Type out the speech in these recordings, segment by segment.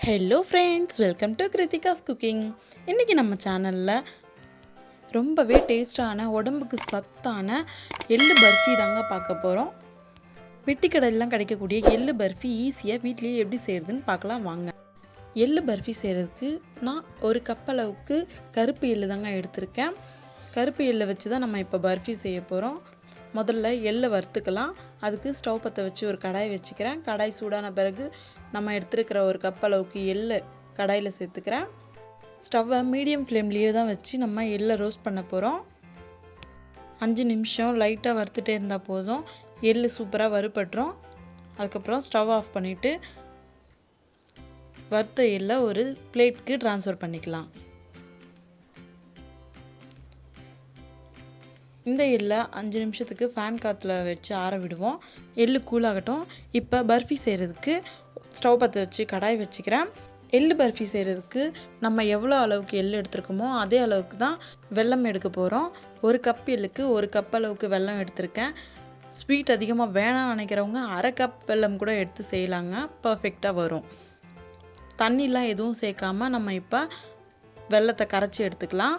Hello friends, welcome to Kiruthika's cooking. இன்றைக்கி நம்ம சேனலில் ரொம்பவே டேஸ்டான உடம்புக்கு சத்தான எள்ளு பர்ஃபி தாங்க பார்க்க போகிறோம். வெட்டிக்கடையெல்லாம் கிடைக்கக்கூடிய எள்ளு பர்ஃபி ஈஸியாக வீட்லேயே எப்படி செய்கிறதுன்னு பார்க்கலாம் வாங்க. எள்ளு பர்ஃபி செய்கிறதுக்கு நான் ஒரு கப் அளவுக்கு கருப்பு எள்ளு தாங்க எடுத்திருக்கேன். கருப்பு எள்ளை வச்சு தான் நம்ம இப்போ பர்ஃபி செய்ய போகிறோம். முதல்ல எள்ளை வறுத்துக்கலாம். அதுக்கு ஸ்டவ் பற்ற வச்சு ஒரு கடாய் வச்சுக்கிறேன். கடாய் சூடான பிறகு நம்ம எடுத்துருக்கிற ஒரு கப் அளவுக்கு எள்ளை கடாயில் சேர்த்துக்கிறேன். ஸ்டவ்வை மீடியம் ஃப்ளேம்லேயே தான் வச்சு நம்ம எள்ளை ரோஸ்ட் பண்ண போகிறோம். 5 நிமிஷம் லைட்டாக வறுத்துட்டே இருந்தால் போதும், எள்ளு சூப்பராக வறுபட்டுரும். அதுக்கப்புறம் ஸ்டவ் ஆஃப் பண்ணிவிட்டு வறுத்த எள்ளை ஒரு பிளேட்க்கு ட்ரான்ஸ்ஃபர் பண்ணிக்கலாம். இந்த எள்ளை 5 நிமிஷத்துக்கு ஃபேன் காற்றுல வச்சு ஆற விடுவோம். எள்ளு கூலாகட்டும். இப்போ பர்ஃபி செய்கிறதுக்கு ஸ்டவ் பற்ற வச்சு கடாய் வச்சுக்கிறேன். எள்ளு பர்ஃபி செய்கிறதுக்கு நம்ம எவ்வளோ அளவுக்கு எள்ளு எடுத்துருக்கோமோ அதே அளவுக்கு தான் வெல்லம் எடுக்க போகிறோம். ஒரு கப் எள்ளுக்கு ஒரு கப் அளவுக்கு வெல்லம் எடுத்திருக்கேன். ஸ்வீட் அதிகமாக வேணாம்னு நினைக்கிறவங்க அரை கப் வெல்லம் கூட எடுத்து செய்யலாங்க, பர்ஃபெக்டாக வரும். தண்ணிலாம் எதுவும் சேர்க்காமல் நம்ம இப்போ வெல்லத்தை கரைச்சி எடுத்துக்கலாம்.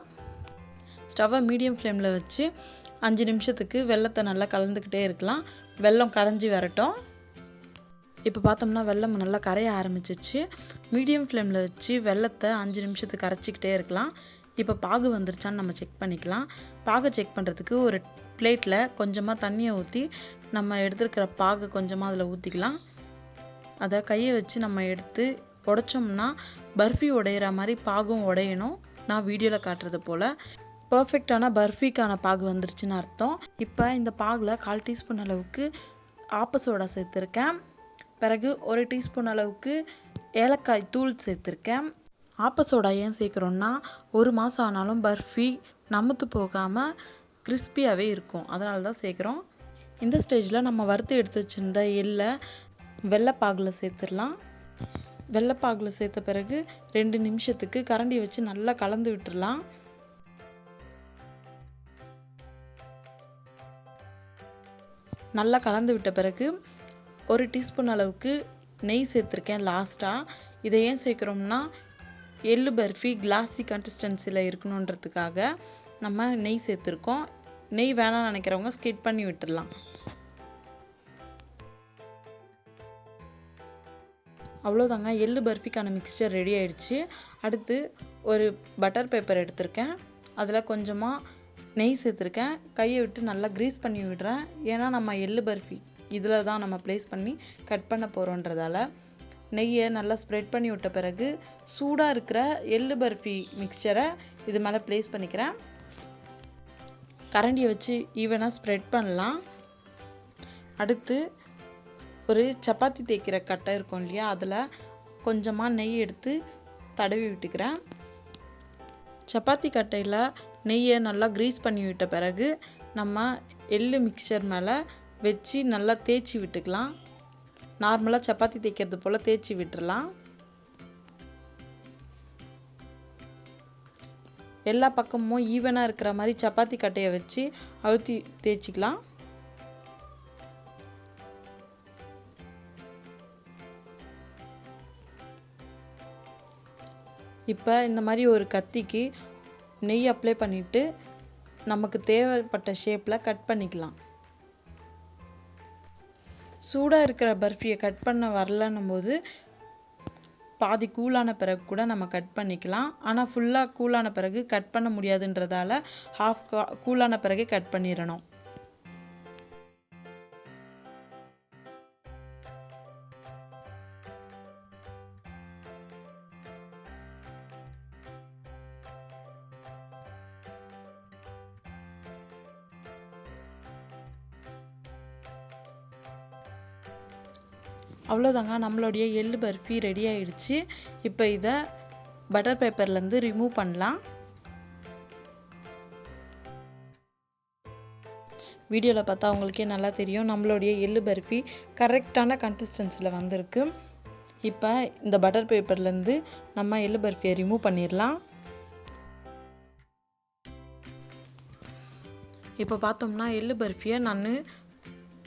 ஸ்டவ்வை மீடியம் ஃப்ளேமில் வச்சு 5 நிமிஷத்துக்கு வெல்லத்தை நல்லா கலந்துக்கிட்டே இருக்கலாம். வெல்லம் கரைஞ்சி வரட்டும். இப்போ பார்த்தோம்னா வெல்லம் நல்லா கரைய ஆரம்பிச்சிச்சு. மீடியம் ஃப்ளேமில் வச்சு வெல்லத்தை 5 நிமிஷத்துக்கு கரைச்சிக்கிட்டே இருக்கலாம். இப்போ பாகு வந்துருச்சான்னு நம்ம செக் பண்ணிக்கலாம். பாகை செக் பண்ணுறதுக்கு ஒரு பிளேட்டில் கொஞ்சமாக தண்ணியை ஊற்றி நம்ம எடுத்துருக்கிற பாகை கொஞ்சமாக அதில் ஊற்றிக்கலாம். அதை கையை வச்சு நம்ம எடுத்து உடைச்சோம்னா பர்ஃபி உடையிற மாதிரி பாகும் உடையணும். நான் வீடியோவில் காட்டுறது போல் பர்ஃபெக்டான பர்ஃபிக்கான பாகு வந்துருச்சுன்னு அர்த்தம். இப்போ இந்த பாகில் 1/4 டீஸ்பூன் அளவுக்கு ஆப்ப சோடா சேர்த்துருக்கேன். பிறகு 1 டீஸ்பூன் அளவுக்கு ஏலக்காய் தூள் சேர்த்துருக்கேன். ஆப்ப சோடா ஏன் சேர்க்குறோன்னா 1 மாதம் ஆனாலும் பர்ஃபி நமுத்து போகாமல் கிறிஸ்பியாகவே இருக்கும், அதனால தான் சேர்க்குறோம். இந்த ஸ்டேஜில் நம்ம வறுத்து எடுத்து வச்சுருந்த எள்ளை வெள்ளைப்பாகில் சேர்த்துடலாம். வெள்ளைப்பாகில் சேர்த்த பிறகு 2 நிமிஷத்துக்கு கரண்டி வச்சு நல்லா கலந்து விட்டுடலாம். நல்லா கலந்து விட்ட பிறகு 1 டீஸ்பூன் அளவுக்கு நெய் சேர்த்துருக்கேன் லாஸ்ட்டாக. இதை ஏன் சேர்க்குறோம்னா எள்ளு பர்ஃபி கிளாஸி கன்சிஸ்டன்சியில் இருக்கணுன்றதுக்காக நம்ம நெய் சேர்த்துருக்கோம். நெய் வேணாம்னு நினைக்கிறவங்க ஸ்கிப் பண்ணி விட்டுடலாம். அவ்வளோதாங்க, எள்ளு பர்ஃபிக்கான மிக்ஸ்சர் ரெடி ஆயிடுச்சு. அடுத்து ஒரு பட்டர் பேப்பர் எடுத்திருக்கேன். அதில் கொஞ்சமாக நெய் சேர்த்துருக்கேன். கையை விட்டு நல்லா க்ரீஸ் பண்ணி விடுறேன். ஏன்னா நம்ம எள்ளு பர்ஃபி இதில் தான் நம்ம ப்ளேஸ் பண்ணி கட் பண்ண போகிறோன்றதால நெய்யை நல்லா ஸ்ப்ரெட் பண்ணி விட்ட பிறகு சூடாக இருக்கிற எள்ளு பர்ஃபி மிக்ஸ்சரை இது மேலே ப்ளேஸ் பண்ணிக்கிறேன். கரண்டியை வச்சு ஈவனாக ஸ்ப்ரெட் பண்ணலாம். அடுத்து ஒரு சப்பாத்தி தேய்க்கிற கட்டை இருக்கும் இல்லையா, அதில் கொஞ்சமாக நெய் எடுத்து தடவி விட்டுக்கிறேன். சப்பாத்தி கட்டையில் நெய்யை நல்லா க்ரீஸ் பண்ணி விட்ட பிறகு நம்ம எள்ளு மிக்சர் மேலே வச்சு நல்லா தேய்ச்சி விட்டுக்கலாம். நார்மலாக சப்பாத்தி தேய்க்கிறது போல் தேய்ச்சி விட்டுடலாம். எல்லா பக்கமும் ஈவனாக இருக்கிற மாதிரி சப்பாத்தி கட்டையை வச்சு அழுத்தி தேய்ச்சிக்கலாம். இப்போ இந்த மாதிரி ஒரு கத்திக்கு நெய் அப்ளை பண்ணிவிட்டு நமக்கு தேவைப்பட்ட ஷேப்பில் கட் பண்ணிக்கலாம். சூடாக இருக்கிற பர்ஃபியை கட் பண்ண வரலன்னும் போது பாதி கூலான பிறகு கூட நம்ம கட் பண்ணிக்கலாம். ஆனால் ஃபுல்லாக கூலான பிறகு கட் பண்ண முடியாதுன்றதால ஹாஃப் கூலான பிறகு கட் பண்ணிடணும். அவ்வளோதாங்க, நம்மளுடைய எள்ளு பர்ஃபி ரெடி ஆகிடுச்சு. இப்போ இதை பட்டர் பேப்பர்லேருந்து ரிமூவ் பண்ணலாம். வீடியோவில் பார்த்தா உங்களுக்கே நல்லா தெரியும் நம்மளுடைய எள்ளு பர்ஃபி கரெக்டான கன்சிஸ்டன்சியில் வந்திருக்கு. இப்போ இந்த பட்டர் பேப்பர்லேருந்து நம்ம எள்ளு பர்ஃபியை ரிமூவ் பண்ணிடலாம். இப்போ பார்த்தோம்னா எள்ளு பர்ஃபியை நான்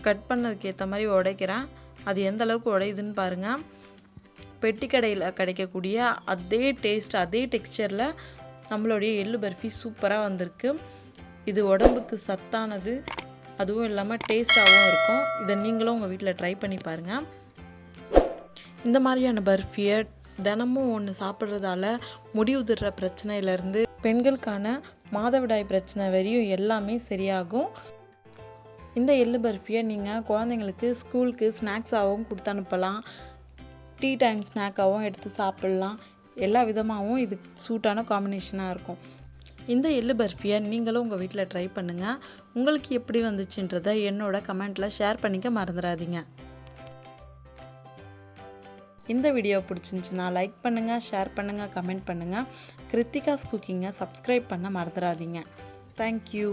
கட் பண்ணதுக்கு ஏற்ற மாதிரி உடைக்கிறேன். அது எந்த அளவுக்கு உடையுதுன்னு பாருங்கள். பெட்டி கடையில் கிடைக்கக்கூடிய அதே டேஸ்ட் அதே டெக்ஸ்சரில் நம்மளுடைய எள்ளு பர்ஃபி சூப்பராக வந்திருக்கு. இது உடம்புக்கு சத்தானது, அதுவும் இல்லாமல் டேஸ்ட்டாகவும் இருக்கும். இதை நீங்களும் உங்கள் வீட்டில் ட்ரை பண்ணி பாருங்கள். இந்த மாதிரியான பர்ஃபியை தினமும் ஒன்று சாப்பிட்றதால முடி உதிர்ற பிரச்சனையிலேருந்து பெண்களுக்கான மாதவிடாய் பிரச்சனை வரையும் எல்லாமே சரியாகும். இந்த எள்ளு பர்ஃபியை நீங்கள் குழந்தைங்களுக்கு ஸ்கூலுக்கு ஸ்நாக்ஸாகவும் கொடுத்து அனுப்பலாம், டீ டைம் ஸ்நாக்காகவும் எடுத்து சாப்பிட்லாம். எல்லா விதமாகவும் இது சூட்டான காம்பினேஷனாக இருக்கும். இந்த எள்ளு பர்ஃபியை நீங்களும் உங்கள் வீட்டில் ட்ரை பண்ணுங்கள். உங்களுக்கு எப்படி வந்துச்சுன்றதை என்னோட கமெண்ட்டில் ஷேர் பண்ணிக்க மறந்துடாதீங்க. இந்த வீடியோ பிடிச்சிருந்துச்சுன்னா லைக் பண்ணுங்கள், ஷேர் பண்ணுங்கள், கமெண்ட் பண்ணுங்கள். கிருத்திகாஸ் குக்கிங்கை சப்ஸ்கிரைப் பண்ண மறந்துடாதீங்க. தேங்க்யூ.